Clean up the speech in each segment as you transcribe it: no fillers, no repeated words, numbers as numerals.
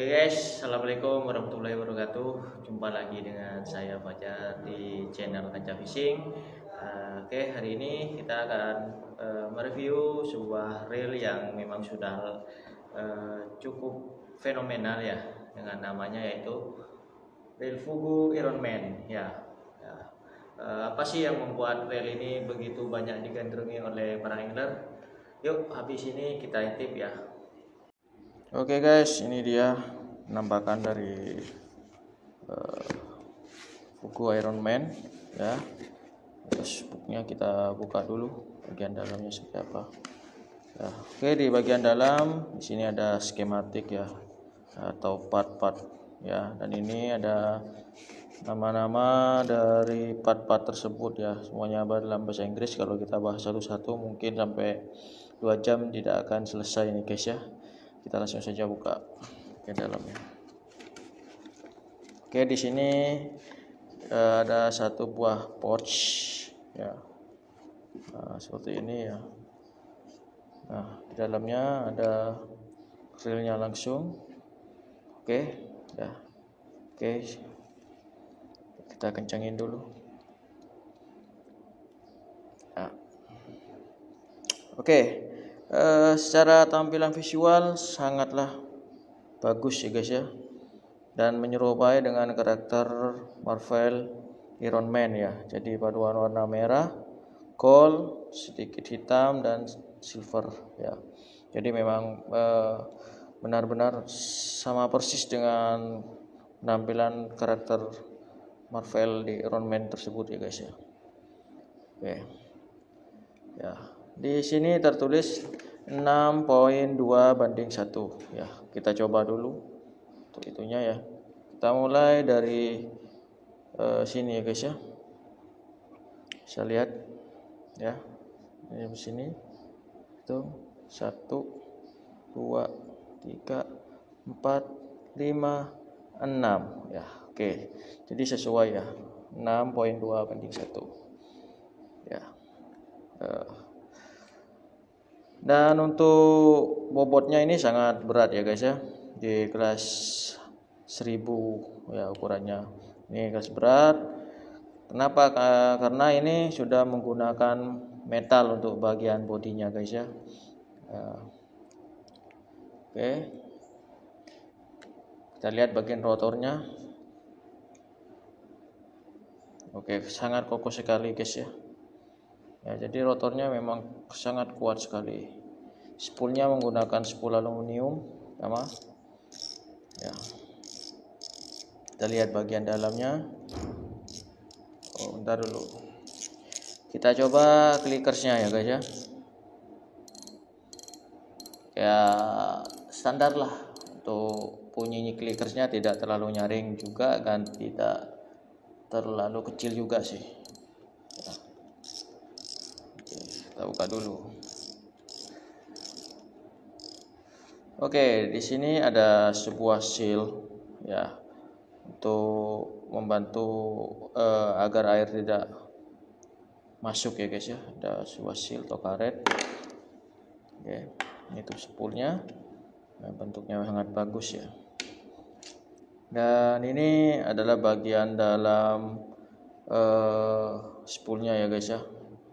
Oke guys, assalamualaikum warahmatullahi wabarakatuh. Jumpa lagi dengan saya Fajar di channel Kancah Fishing. Oke, hari ini kita akan mereview sebuah reel yang memang sudah cukup fenomenal ya, dengan namanya yaitu reel Fugu Ironman ya. Apa sih yang membuat reel ini begitu banyak digandrungi oleh para angler? Yuk, habis ini kita intip ya. Oke guys, ini dia penampakan dari Fugu Ironman ya. Terus booknya kita buka dulu, bagian dalamnya seperti apa. Ya, oke, di bagian dalam di sini ada skematik ya, atau part-part ya, dan ini ada nama-nama dari part-part tersebut ya. Semuanya dalam bahasa Inggris. Kalau kita bahas satu-satu mungkin sampai 2 jam tidak akan selesai ini guys ya. Kita langsung saja buka ke dalamnya. Oke, di sini ada satu buah pouch ya. Seperti ini ya. Nah, di dalamnya ada reelnya langsung. Oke, ya. Oke. Kita kencangin dulu. Nah. Oke. Secara tampilan visual sangatlah bagus ya guys ya, dan menyerupai dengan karakter Marvel Iron Man ya. Jadi paduan warna merah, gold, sedikit hitam dan silver ya. Jadi memang benar-benar sama persis dengan penampilan karakter Marvel di Iron Man tersebut ya guys ya. Oke. Ya. Di sini tertulis 6.2:1 ya. Kita coba dulu untuk itunya ya. Kita mulai dari sini ya guys ya. Bisa lihat ya. Ini di sini. Itu 1 2 3 4 5 6 ya. Oke. Jadi sesuai ya. 6.2:1 ya. Dan untuk bobotnya ini sangat berat ya guys ya, di kelas 1000 ya ukurannya. Ini kelas berat. Kenapa? Karena ini sudah menggunakan metal untuk bagian bodinya guys ya. Oke, kita lihat bagian rotornya. Oke, sangat kokoh sekali guys ya. Ya, jadi rotornya memang sangat kuat sekali. Spoolnya menggunakan spool aluminium sama. Ya. Kita lihat bagian dalamnya. Oh, bentar dulu. Kita coba clickersnya ya guys ya. Ya standar lah untuk bunyi clickersnya, tidak terlalu nyaring juga dan tidak terlalu kecil juga sih. Ya. Kita buka dulu. Oke, di sini ada sebuah seal ya, untuk membantu agar air tidak masuk ya guys ya. Ada sebuah seal atau karet. Oke, ini tuh spoolnya. Nah, bentuknya sangat bagus ya. Dan ini adalah bagian dalam spoolnya ya guys ya.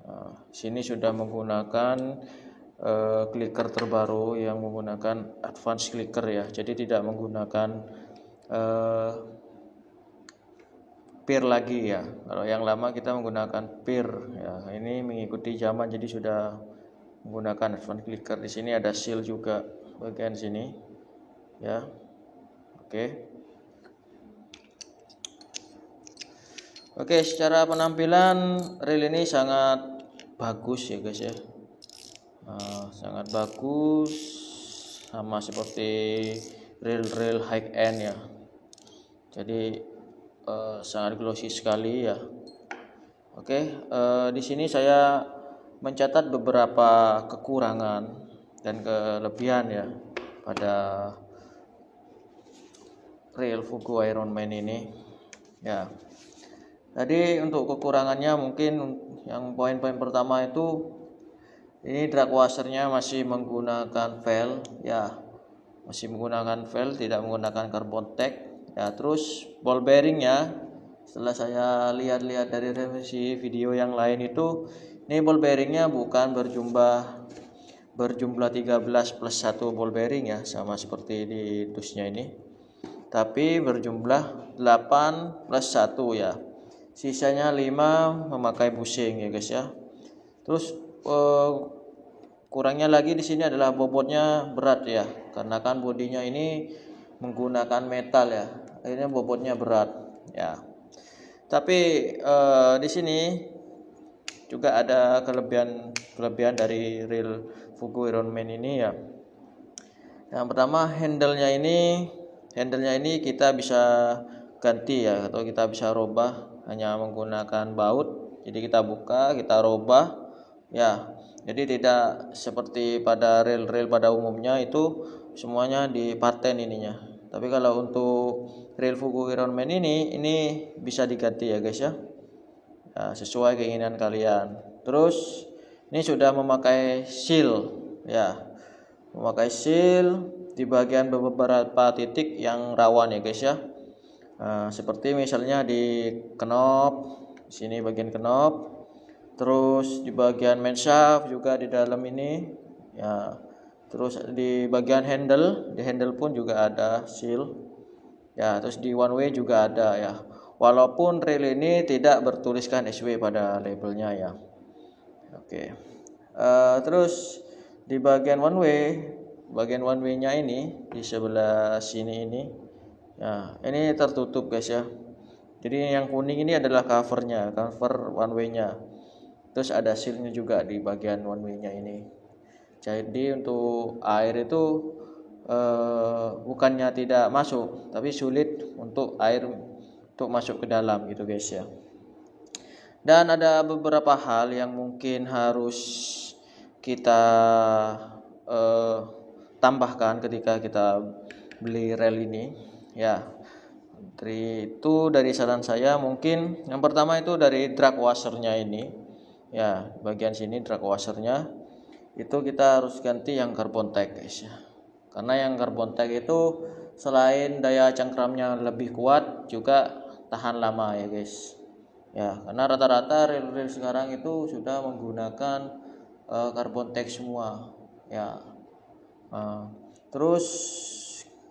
Nah, sini sudah menggunakan clicker terbaru yang menggunakan advance clicker ya. Jadi tidak menggunakan peer lagi ya. Kalau yang lama kita menggunakan peer ya. Ini mengikuti zaman, jadi sudah menggunakan advance clicker. Di sini ada seal juga bagian sini ya. Oke. Oke, secara penampilan reel ini sangat bagus ya guys ya. Sangat bagus, sama seperti reel high end ya. Jadi sangat glossy sekali ya. Oke, di sini saya mencatat beberapa kekurangan dan kelebihan ya pada reel Fugu Ironman ini ya. Tadi untuk kekurangannya mungkin yang poin-poin pertama itu ini drag washernya masih menggunakan valve ya. masih menggunakan valve, tidak menggunakan carbon tag ya. Terus ball bearingnya, setelah saya lihat-lihat dari revisi video yang lain itu, ini ball bearingnya bukan berjumlah 13 plus 1 ball bearing ya, sama seperti di tusnya ini, tapi berjumlah 8 plus 1 ya. Sisanya 5 memakai bushing ya guys ya. Terus kurangnya lagi di sini adalah bobotnya berat ya, karena kan bodinya ini menggunakan metal ya, akhirnya bobotnya berat ya. Tapi di sini juga ada kelebihan dari reel Fugu Ironman ini ya. Yang pertama, handle-nya ini kita bisa ganti ya, atau kita bisa robah hanya menggunakan baut. Jadi kita buka, kita robah ya. Jadi tidak seperti pada reel-reel pada umumnya itu semuanya dipaten ininya. Tapi kalau untuk reel Fugu Ironman ini bisa diganti ya guys ya. Ya, sesuai keinginan kalian. Terus ini sudah memakai seal ya, memakai seal di bagian beberapa titik yang rawan ya guys ya. Seperti misalnya di knop, sini bagian knop, terus di bagian main shaft juga di dalam ini ya. Terus di bagian handle, di handle pun juga ada seal ya. Terus di one way juga ada ya. Walaupun reel ini tidak bertuliskan SW pada labelnya ya. Oke. Terus di bagian one way-nya ini di sebelah sini ini ya, ini tertutup guys ya. Jadi yang kuning ini adalah cover one way-nya. Terus ada seal-nya juga di bagian one way-nya ini. Jadi untuk air itu bukannya tidak masuk, tapi sulit untuk air untuk masuk ke dalam gitu guys ya. Dan ada beberapa hal yang mungkin harus kita tambahkan ketika kita beli reel ini ya. Dari saran saya, mungkin yang pertama itu dari drag washernya ini ya, bagian sini drag washernya itu kita harus ganti yang carbon tag guys ya. Karena yang carbon tag itu selain daya cengkramnya lebih kuat, juga tahan lama ya guys ya. Karena rata-rata reel-reel sekarang itu sudah menggunakan carbon tag semua ya. Terus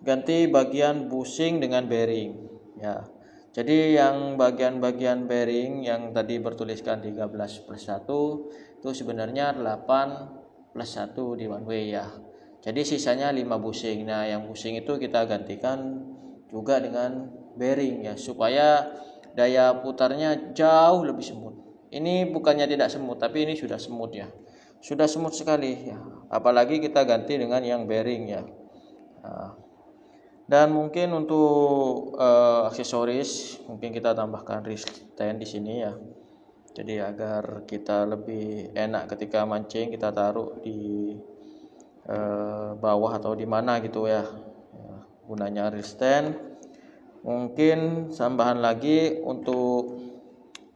ganti bagian bushing dengan bearing ya. Jadi yang bagian-bagian bearing yang tadi bertuliskan 13 plus 1 itu sebenarnya 8 plus 1 di one way ya. Jadi sisanya 5 bushing. Nah yang bushing itu kita gantikan juga dengan bearing ya, supaya daya putarnya jauh lebih semut. Ini bukannya tidak semut, tapi ini sudah semut ya, sudah semut sekali ya. Apalagi kita ganti dengan yang bearing ya. Dan mungkin untuk aksesoris mungkin kita tambahkan wrist stand di sini ya. Jadi agar kita lebih enak ketika mancing, kita taruh di bawah atau di mana gitu ya. Gunanya wrist stand. Mungkin tambahan lagi untuk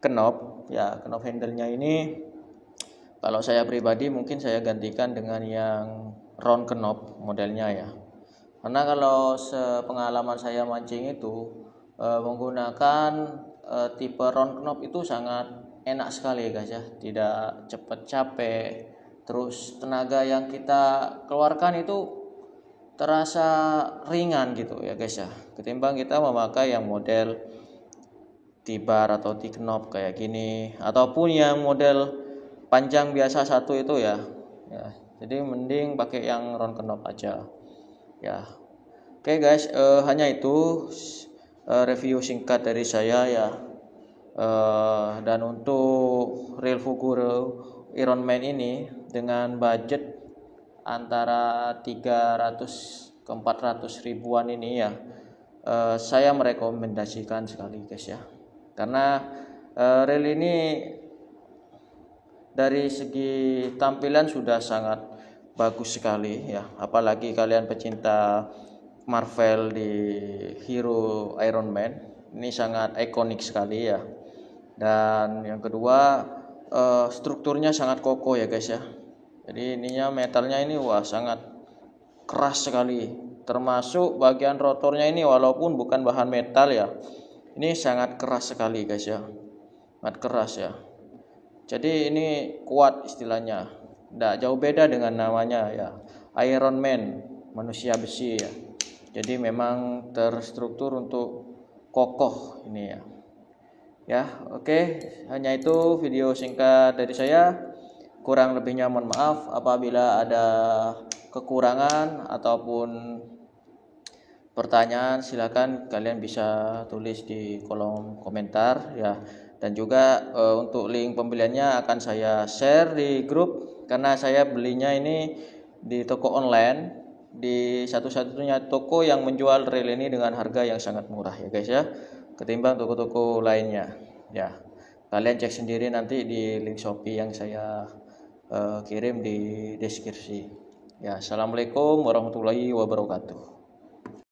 knop ya, knop handle-nya ini kalau saya pribadi mungkin saya gantikan dengan yang round knop modelnya ya. Karena kalau sepengalaman saya mancing itu menggunakan tipe round knop itu sangat enak sekali guys ya, tidak cepat capek. Terus tenaga yang kita keluarkan itu terasa ringan gitu ya guys ya, ketimbang kita memakai yang model T-bar atau T-knob kayak gini, ataupun yang model panjang biasa satu itu ya. Jadi mending pakai yang round knob aja ya. Oke guys, hanya itu review singkat dari saya ya. Dan untuk reel Fugu Ironman ini dengan budget antara 300 ke 400 ribuan ini ya, saya merekomendasikan sekali guys ya. Karena reel ini dari segi tampilan sudah sangat bagus sekali ya, apalagi kalian pecinta Marvel di Hero Ironman, ini sangat ikonik sekali ya. Dan yang kedua, strukturnya sangat kokoh ya guys ya. Jadi ininya metalnya ini wah sangat keras sekali termasuk bagian rotornya ini walaupun bukan bahan metal ya, ini sangat keras sekali guys ya, sangat keras ya. Jadi ini kuat istilahnya, tidak jauh beda dengan namanya ya, Iron Man, manusia besi ya. Jadi memang terstruktur untuk kokoh ini ya. Ya, oke, hanya itu video singkat dari saya. Kurang lebihnya mohon maaf. Apabila ada kekurangan ataupun pertanyaan, silakan kalian bisa tulis di kolom komentar ya. Dan juga untuk link pembeliannya akan saya share di grup, karena saya belinya ini di toko online, di satu-satunya toko yang menjual reel ini dengan harga yang sangat murah ya guys ya, ketimbang toko-toko lainnya ya. Kalian cek sendiri nanti di link Shopee yang saya kirim di deskripsi ya. Assalamualaikum warahmatullahi wabarakatuh.